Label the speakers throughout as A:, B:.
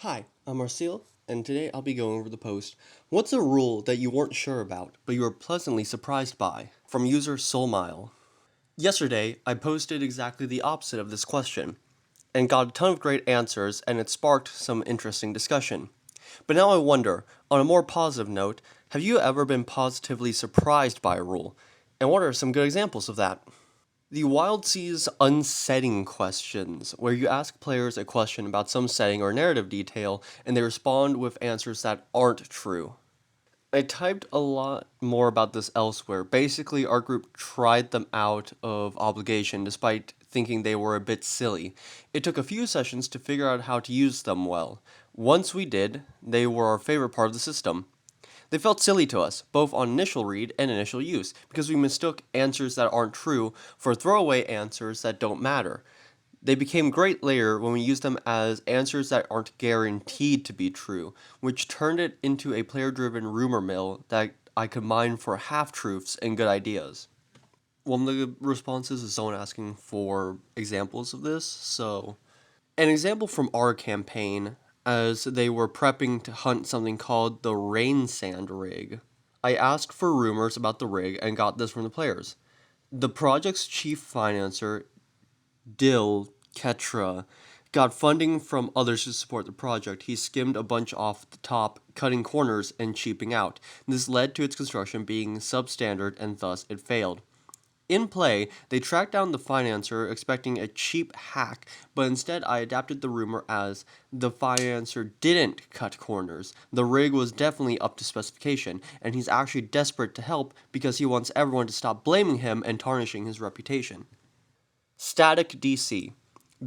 A: Hi, I'm Marcel, and today I'll be going over the post, "What's a rule that you weren't sure about, but you were pleasantly surprised by?" from user Soulmile. Yesterday, I posted exactly the opposite of this question, and got a ton of great answers, and it sparked some interesting discussion. But now I wonder, on a more positive note, have you ever been positively surprised by a rule? And what are some good examples of that? The Wild Seas unsetting questions, where you ask players a question about some setting or narrative detail, and they respond with answers that aren't true. I typed a lot more about this elsewhere. Basically, our group tried them out of obligation despite thinking they were a bit silly. It took a few sessions to figure out how to use them well. Once we did, they were our favorite part of the system. They felt silly to us, both on initial read and initial use, because we mistook answers that aren't true for throwaway answers that don't matter. They became great later when we used them as answers that aren't guaranteed to be true, which turned it into a player driven rumor mill that I could mine for half truths and good ideas. One of the responses is someone asking for examples of this, so an example from our campaign, as they were prepping to hunt something called the Rain Sand Rig. I asked for rumors about the rig and got this from the players. The project's chief financer, Dill Ketra, got funding from others to support the project. He skimmed a bunch off the top, cutting corners and cheaping out. This led to its construction being substandard and thus it failed. In play, they tracked down the financer expecting a cheap hack, but instead I adapted the rumor as the financer didn't cut corners. The rig was definitely up to specification, and he's actually desperate to help because he wants everyone to stop blaming him and tarnishing his reputation. Static DC.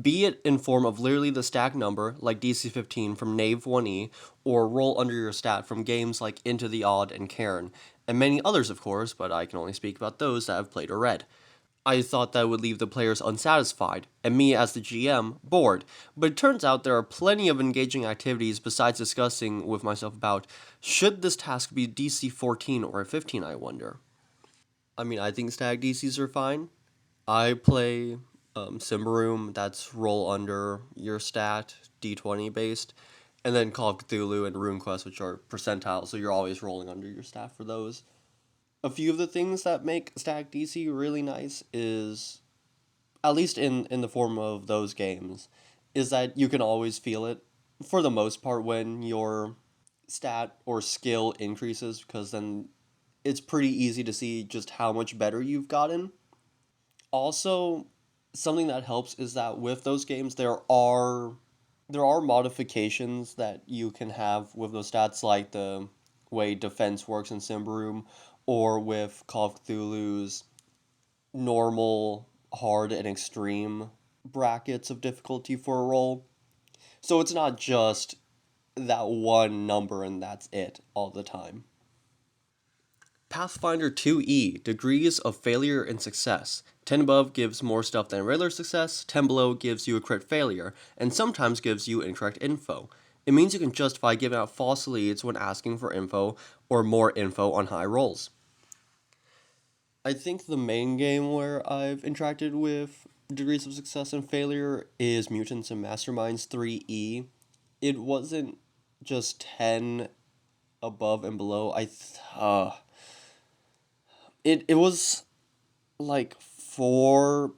A: Be it in form of literally the stack number, like DC 15 from Knave 1E, or roll under your stat from games like Into the Odd and Cairn, and many others, of course, but I can only speak about those that have played or read. I thought that would leave the players unsatisfied, and me as the GM, bored, but it turns out there are plenty of engaging activities besides discussing with myself about should this task be DC 14 or 15, I wonder. I think static DCs are fine. I play Simbaroom, that's roll under your stat, D20 based, and then Call of Cthulhu and RuneQuest, which are percentile, so you're always rolling under your stat for those. A few of the things that make static DC really nice is, at least in the form of those games, is that you can always feel it, for the most part, when your stat or skill increases, because then it's pretty easy to see just how much better you've gotten. Also, something that helps is that with those games there are modifications that you can have with those stats, like the way defense works in Simbaroom, or with Call of Cthulhu's normal, hard, and extreme brackets of difficulty for a roll. So it's not just that one number and that's it all the time. Pathfinder 2E, degrees of failure and success. 10 above gives more stuff than regular success, 10 below gives you a crit failure, and sometimes gives you incorrect info. It means you can justify giving out false leads when asking for info or more info on high rolls. I think the main game where I've interacted with degrees of success and failure is Mutants and Masterminds 3E. It wasn't just 10 above and below. It was like four.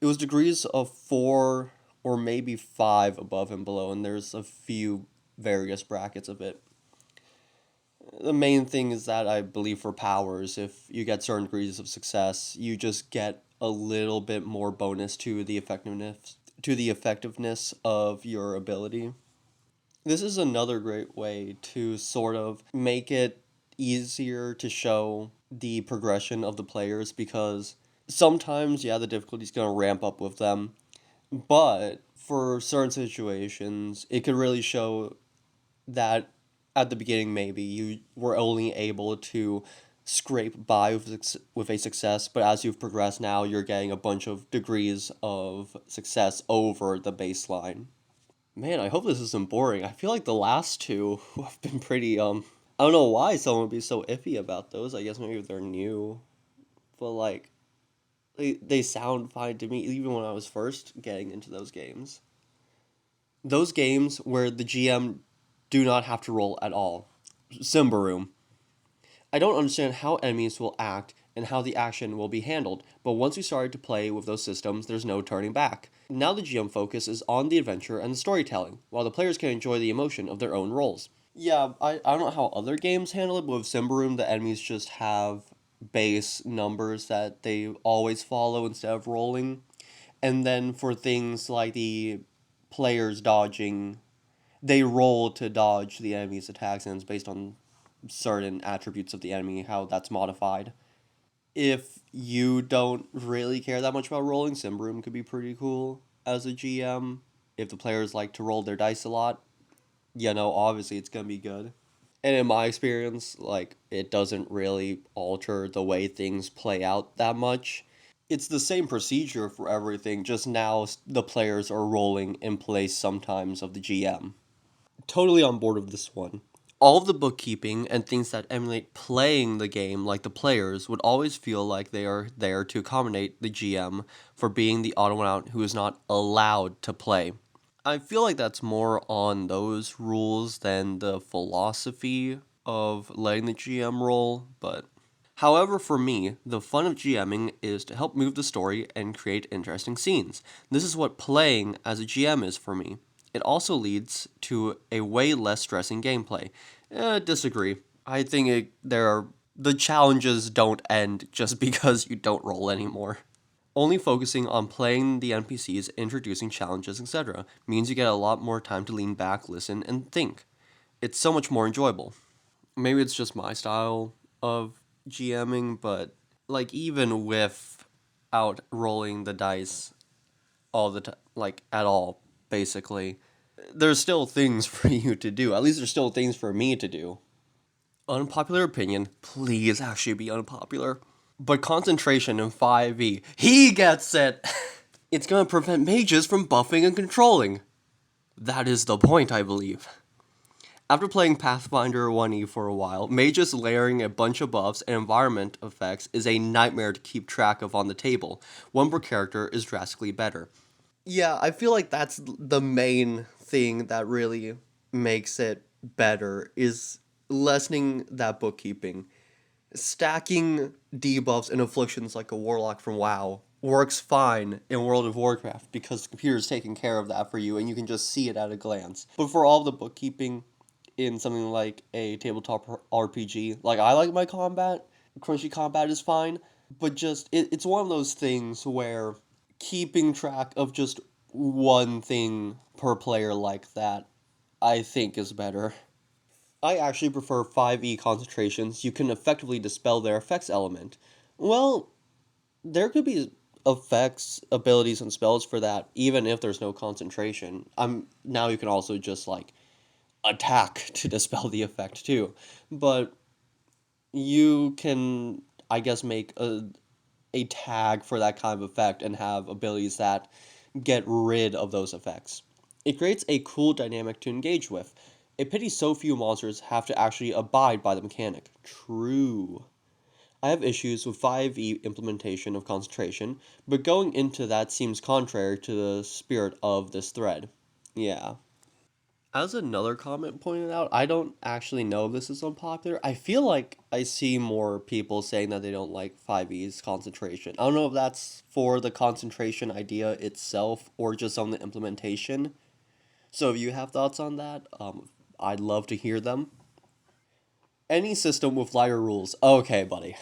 A: It was degrees of four or maybe five above and below, and there's a few various brackets of it. The main thing is that I believe for powers, if you get certain degrees of success, you just get a little bit more bonus to the effectiveness of your ability. This is another great way to sort of make it easier to show the progression of the players, because sometimes, yeah, the difficulty's going to ramp up with them, but for certain situations, it could really show that at the beginning, maybe you were only able to scrape by with a success, but as you've progressed now, you're getting a bunch of degrees of success over the baseline. Man, I hope this isn't boring. I feel like the last two have been pretty, I don't know why someone would be so iffy about those. I guess maybe they're new. But, like, they sound fine to me, even when I was first getting into those games. Those games where the GM do not have to roll at all. Simba Room. I don't understand how enemies will act and how the action will be handled, but once we started to play with those systems, there's no turning back. Now the GM focus is on the adventure and the storytelling, while the players can enjoy the emotion of their own roles. Yeah, I don't know how other games handle it, but with Simbaroom, the enemies just have base numbers that they always follow instead of rolling. And then for things like the players dodging, they roll to dodge the enemy's attacks, and it's based on certain attributes of the enemy, how that's modified. If you don't really care that much about rolling, Simbaroom could be pretty cool as a GM. If the players like to roll their dice a lot, obviously it's gonna be good. And in my experience, like, it doesn't really alter the way things play out that much. It's the same procedure for everything, just now the players are rolling in place sometimes of the GM. Totally on board with this one. All of the bookkeeping and things that emulate playing the game like the players would always feel like they are there to accommodate the GM for being the odd one out who is not allowed to play. I feel like that's more on those rules than the philosophy of letting the GM roll, but however, for me, the fun of GMing is to help move the story and create interesting scenes. This is what playing as a GM is for me. It also leads to a way less stressing gameplay. Disagree. I think the challenges don't end just because you don't roll anymore. Only focusing on playing the NPCs, introducing challenges, etc., means you get a lot more time to lean back, listen, and think. It's so much more enjoyable. Maybe it's just my style of GMing, but like even without rolling the dice all the time, like at all, basically, there's still things for you to do. At least there's still things for me to do. Unpopular opinion, please actually be unpopular. But concentration in 5e, he gets it! It's gonna prevent mages from buffing and controlling. That is the point, I believe. After playing Pathfinder 1e for a while, mages layering a bunch of buffs and environment effects is a nightmare to keep track of on the table. One per character is drastically better. Yeah, I feel like that's the main thing that really makes it better is lessening that bookkeeping. Stacking debuffs and afflictions like a warlock from WoW works fine in World of Warcraft because the computer is taking care of that for you and you can just see it at a glance. But for all the bookkeeping in something like a tabletop RPG, like I like my combat, crunchy combat is fine, but just it's one of those things where keeping track of just one thing per player like that, I think is better. I actually prefer 5e concentrations. You can effectively dispel their effects element. Well, there could be effects, abilities, and spells for that, even if there's no concentration. Now you can also just like attack to dispel the effect too. But you can, I guess, make a tag for that kind of effect and have abilities that get rid of those effects. It creates a cool dynamic to engage with. A pity so few monsters have to actually abide by the mechanic. True. I have issues with 5e implementation of concentration, but going into that seems contrary to the spirit of this thread. Yeah. As another comment pointed out, I don't actually know if this is unpopular. I feel like I see more people saying that they don't like 5e's concentration. I don't know if that's for the concentration idea itself or just on the implementation. So if you have thoughts on that, I'd love to hear them. Any system with lighter rules. Okay, buddy.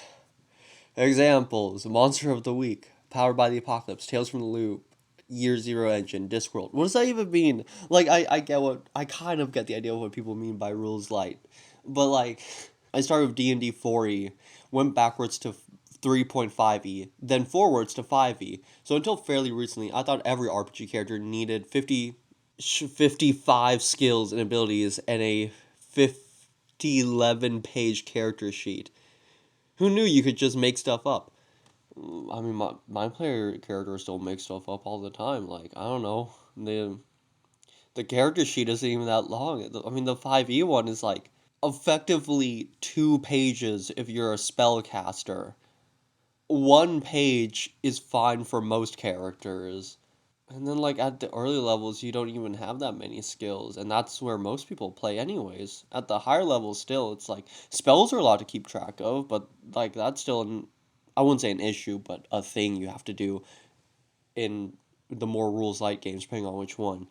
A: Examples: Monster of the Week, Powered by the Apocalypse, Tales from the Loop, Year Zero Engine, Discworld. What does that even mean? Like, I kind of get the idea of what people mean by rules light. But, like, I started with D&D 4e, went backwards to 3.5e, then forwards to 5e. So until fairly recently, I thought every RPG character needed 55 skills and abilities and a 11 page character sheet. Who knew you could just make stuff up? I mean, my player characters still make stuff up all the time. Like, I don't know. The character sheet isn't even that long. I mean, the 5e one is like effectively 2 pages if you're a spellcaster. 1 page is fine for most characters. And then, like, at the early levels, you don't even have that many skills, and that's where most people play, anyways. At the higher levels, still, it's like spells are a lot to keep track of, but, like, that's still I wouldn't say an issue, but a thing you have to do in the more rules light games, depending on which one.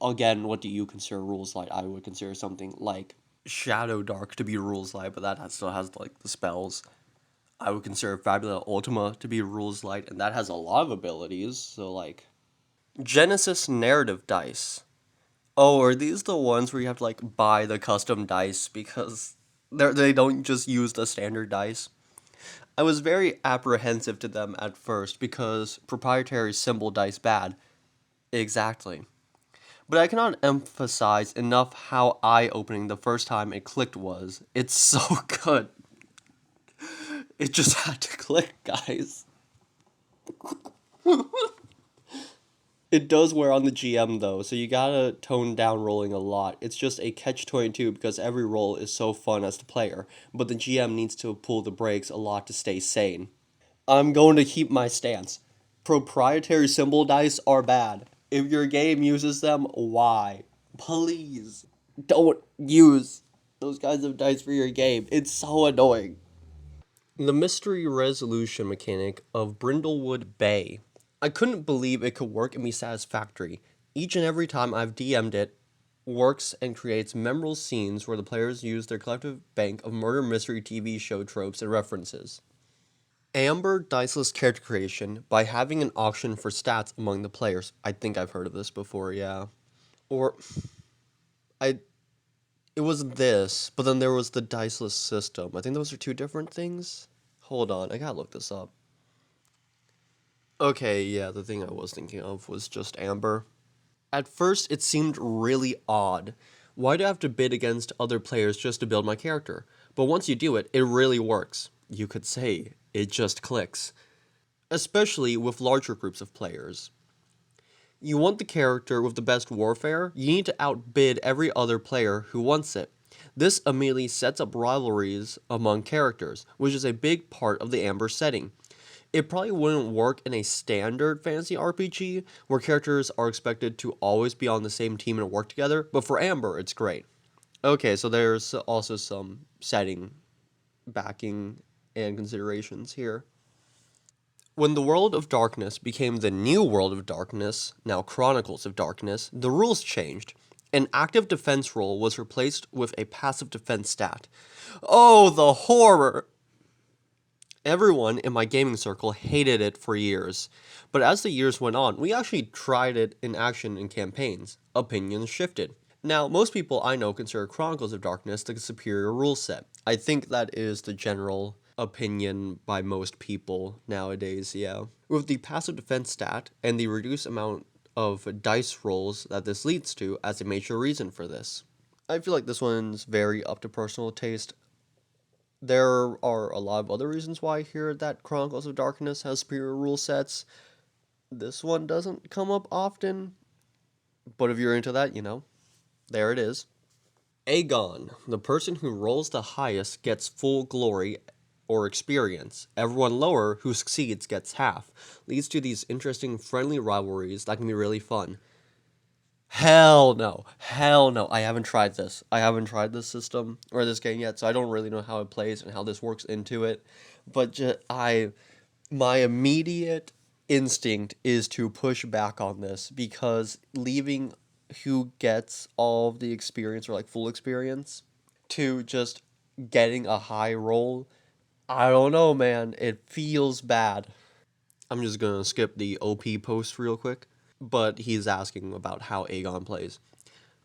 A: Again, what do you consider rules light? I would consider something like Shadow Dark to be rules light, but still has, like, the spells. I would consider Fabula Ultima to be rules light, and that has a lot of abilities, so, like. Genesis narrative dice. Oh, are these the ones where you have to like buy the custom dice because they don't just use the standard dice? I was very apprehensive to them at first because proprietary symbol dice bad. Exactly. But I cannot emphasize enough how eye-opening the first time it clicked was. It's so good. It just had to click, guys. It does wear on the GM though, so you gotta tone down rolling a lot. It's just a catch-22 because every roll is so fun as the player, but the GM needs to pull the brakes a lot to stay sane. I'm going to keep my stance. Proprietary symbol dice are bad. If your game uses them, why? Please don't use those kinds of dice for your game. It's so annoying. The mystery resolution mechanic of Brindlewood Bay. I couldn't believe it could work and be satisfactory. Each and every time I've DM'd it, works and creates memorable scenes where the players use their collective bank of murder mystery TV show tropes and references. Amber diceless character creation by having an auction for stats among the players. I think I've heard of this before, yeah. Or I it was this, but then there was the diceless system. I think those are two different things. Hold on, I gotta look this up. Okay, yeah, the thing I was thinking of was just Amber. At first, it seemed really odd. Why do I have to bid against other players just to build my character? But once you do it, it really works. You could say it just clicks. Especially with larger groups of players. You want the character with the best warfare, you need to outbid every other player who wants it. This immediately sets up rivalries among characters, which is a big part of the Amber setting. It probably wouldn't work in a standard fantasy RPG where characters are expected to always be on the same team and work together, but for Amber, it's great. Okay, so there's also some setting backing and considerations here. When the World of Darkness became the new World of Darkness, now Chronicles of Darkness, the rules changed. An active defense roll was replaced with a passive defense stat. Oh, the horror! Everyone in my gaming circle hated it for years, but as the years went on, we actually tried it in action in campaigns. Opinions shifted. Now, most people I know consider Chronicles of Darkness the superior rule set. I think that is the general opinion by most people nowadays, yeah. With the passive defense stat and the reduced amount of dice rolls that this leads to as a major reason for this. I feel like this one's very up to personal taste. There are a lot of other reasons why I hear that Chronicles of Darkness has superior rule sets. This one doesn't come up often, but if you're into that, there it is. Aegon, the person who rolls the highest gets full glory or experience. Everyone lower who succeeds gets half. Leads to these interesting friendly rivalries that can be really fun. Hell no. Hell no. I haven't tried this. I haven't tried this system or this game yet, so I don't really know how it plays and how this works into it. But my immediate instinct is to push back on this because leaving who gets all of the experience or like full experience to just getting a high roll, I don't know, man. It feels bad. I'm just gonna skip the OP post real quick, but he's asking about how Aegon plays.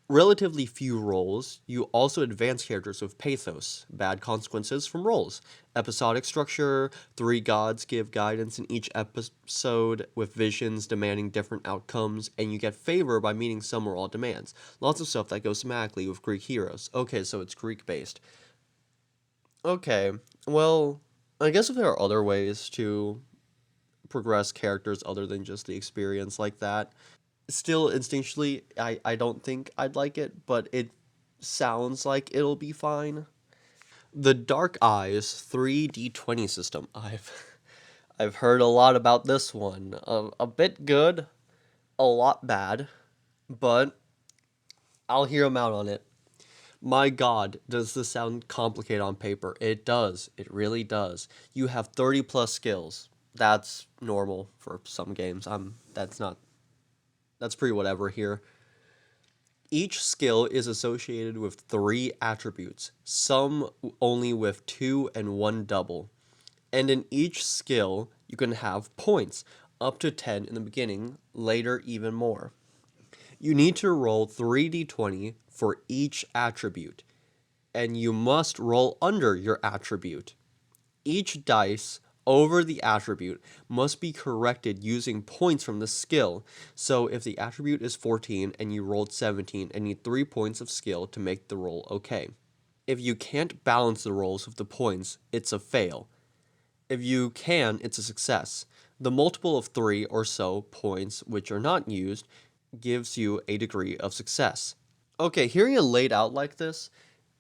A: Relatively few roles, you also advance characters with pathos, bad consequences from roles. Episodic structure, three gods give guidance in each episode with visions demanding different outcomes, and you get favor by meeting some or all demands. Lots of stuff that goes thematically with Greek heroes. Okay, so it's Greek based. Okay, well, I guess if there are other ways to progress characters other than just the experience like that, still instinctually I don't think I'd like it, but it sounds like it'll be fine. The Dark Eyes 3D20 system. I've heard a lot about this one. A bit good, a lot bad, but I'll hear him out on it. My God, does this sound complicated on paper? It does. It really does. You have 30 plus skills. That's normal for some games. That's pretty whatever here. Each skill is associated with three attributes, some only with two and one double. And in each skill, you can have points, up to 10 in the beginning, later even more. You need to roll 3d20 for each attribute, and you must roll under your attribute. Each dice over the attribute must be corrected using points from the skill. So if the attribute is 14 and you rolled 17 and need 3 points of skill to make the roll okay. If you can't balance the rolls with the points, it's a fail. If you can, it's a success. The multiple of 3 or so points which are not used gives you a degree of success. Okay, hearing it laid out like this,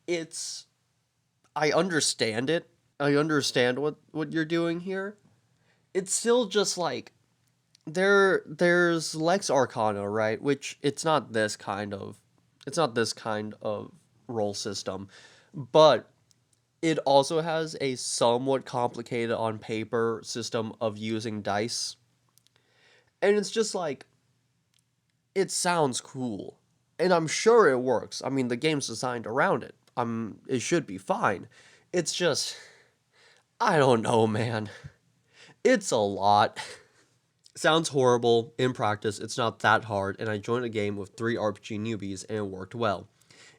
A: it's I understand it. I understand what you're doing here. It's still just like there's Lex Arcana, right? Which it's not this kind of role system, but it also has a somewhat complicated on paper system of using dice. And it's just like it sounds cool. And I'm sure it works. I mean, the game's designed around it. It should be fine. It's just I don't know, man. It's a lot. Sounds horrible. In practice, it's not that hard, and I joined a game with 3 RPG newbies and it worked well.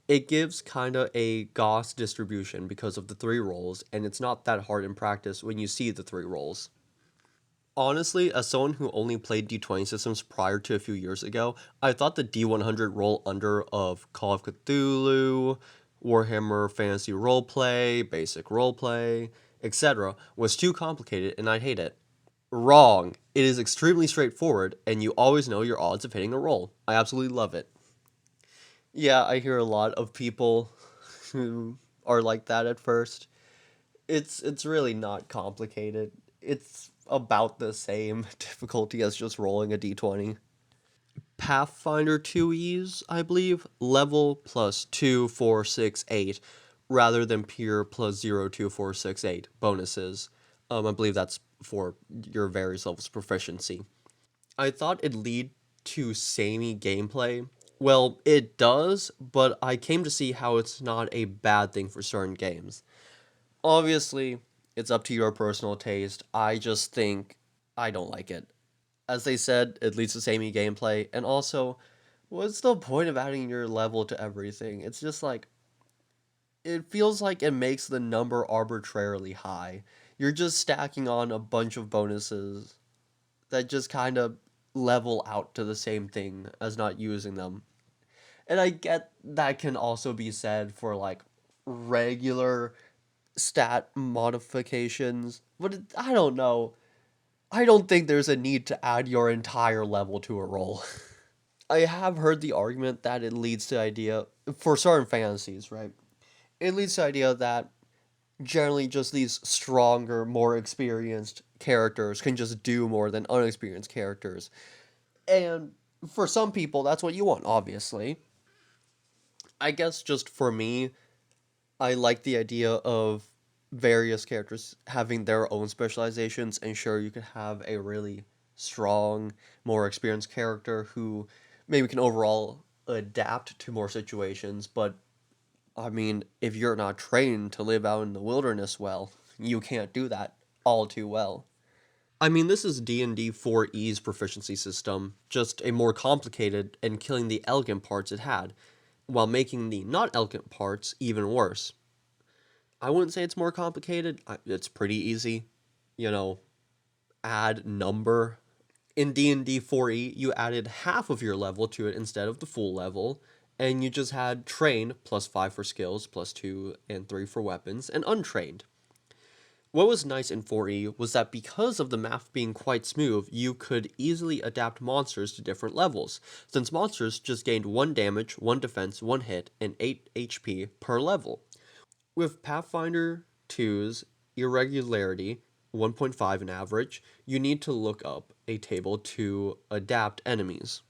A: It gives kinda a Gauss distribution because of the 3 rolls, and it's not that hard in practice when you see the 3 rolls. Honestly, as someone who only played D20 systems prior to a few years ago, I thought the D100 roll under of Call of Cthulhu, Warhammer Fantasy Roleplay, Basic Roleplay, etc. was too complicated and I'd hate it. Wrong. It is extremely straightforward, and you always know your odds of hitting a roll. I absolutely love it. Yeah, I hear a lot of people who are like that at first. It's really not complicated. It's about the same difficulty as just rolling a d20. Pathfinder 2Es, I believe, level plus 2, 4, 6, 8, rather than pure plus 0, 2, 4, 6, 8 bonuses. I believe that's for your various levels of proficiency. I thought it'd lead to samey gameplay. Well, it does, but I came to see how it's not a bad thing for certain games. Obviously, it's up to your personal taste. I just think I don't like it. As they said, it leads to samey gameplay, and also, what's the point of adding your level to everything? It's just like, it feels like it makes the number arbitrarily high. You're just stacking on a bunch of bonuses that just kind of level out to the same thing as not using them. And I get that can also be said for like regular stat modifications, but I don't know. I don't think there's a need to add your entire level to a roll. I have heard the argument that it leads to the idea for certain fantasies, right? It leads to the idea that generally just these stronger, more experienced characters can just do more than unexperienced characters. And for some people, that's what you want, obviously. I guess just for me, I like the idea of various characters having their own specializations, and sure, you could have a really strong, more experienced character who maybe can overall adapt to more situations, but I mean, if you're not trained to live out in the wilderness well, you can't do that all too well. I mean, this is D&D 4E's proficiency system, just a more complicated and killing the elegant parts it had, while making the not elegant parts even worse. I wouldn't say it's more complicated. It's pretty easy. You know, add number. In D&D 4E, you added half of your level to it instead of the full level, and you just had trained plus 5 for skills, plus 2 and 3 for weapons, and untrained. What was nice in 4E was that because of the math being quite smooth, you could easily adapt monsters to different levels, since monsters just gained 1 damage, 1 defense, 1 hit, and 8 HP per level. With Pathfinder 2's irregularity, 1.5 in average, you need to look up a table to adapt enemies.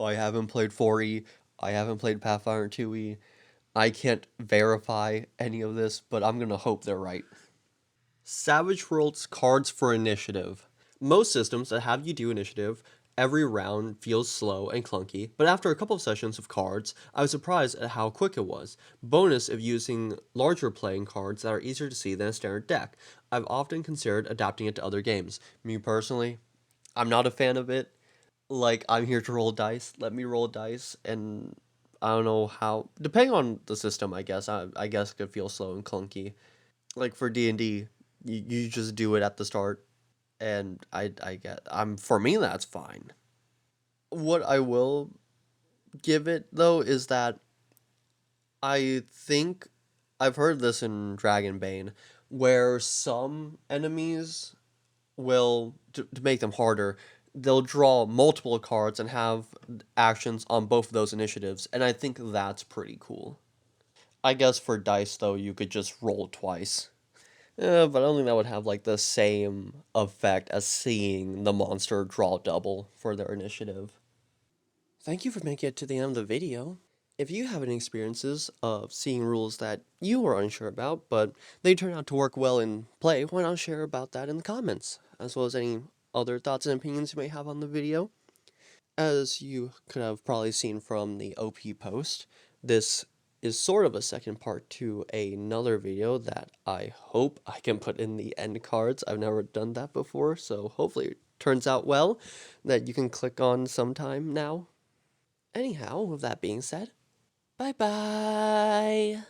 A: I haven't played 4E. I haven't played Pathfinder 2E. I can't verify any of this, but I'm gonna hope they're right. Savage Worlds cards for initiative. Most systems that have you do initiative every round feels slow and clunky, but after a couple of sessions of cards, I was surprised at how quick it was. Bonus of using larger playing cards that are easier to see than a standard deck. I've often considered adapting it to other games. Me personally, I'm not a fan of it. Like, I'm here to roll dice. Let me roll dice, and I don't know how. Depending on the system, I guess. I guess it could feel slow and clunky. Like for D&D, you just do it at the start, and I get. For me that's fine. What I will give it though is that I think I've heard this in Dragonbane, where some enemies will to make them harder, they'll draw multiple cards and have actions on both of those initiatives, and I think that's pretty cool. I guess for dice though, you could just roll twice. But I don't think that would have like the same effect as seeing the monster draw double for their initiative. Thank you for making it to the end of the video. If you have any experiences of seeing rules that you were unsure about, but they turn out to work well in play, why not share about that in the comments, as well as any other thoughts and opinions you may have on the video. As you could have probably seen from the OP post, this is sort of a second part to another video that I hope I can put in the end cards. I've never done that before, so hopefully it turns out well, that you can click on sometime now. Anyhow, with that being said, bye bye!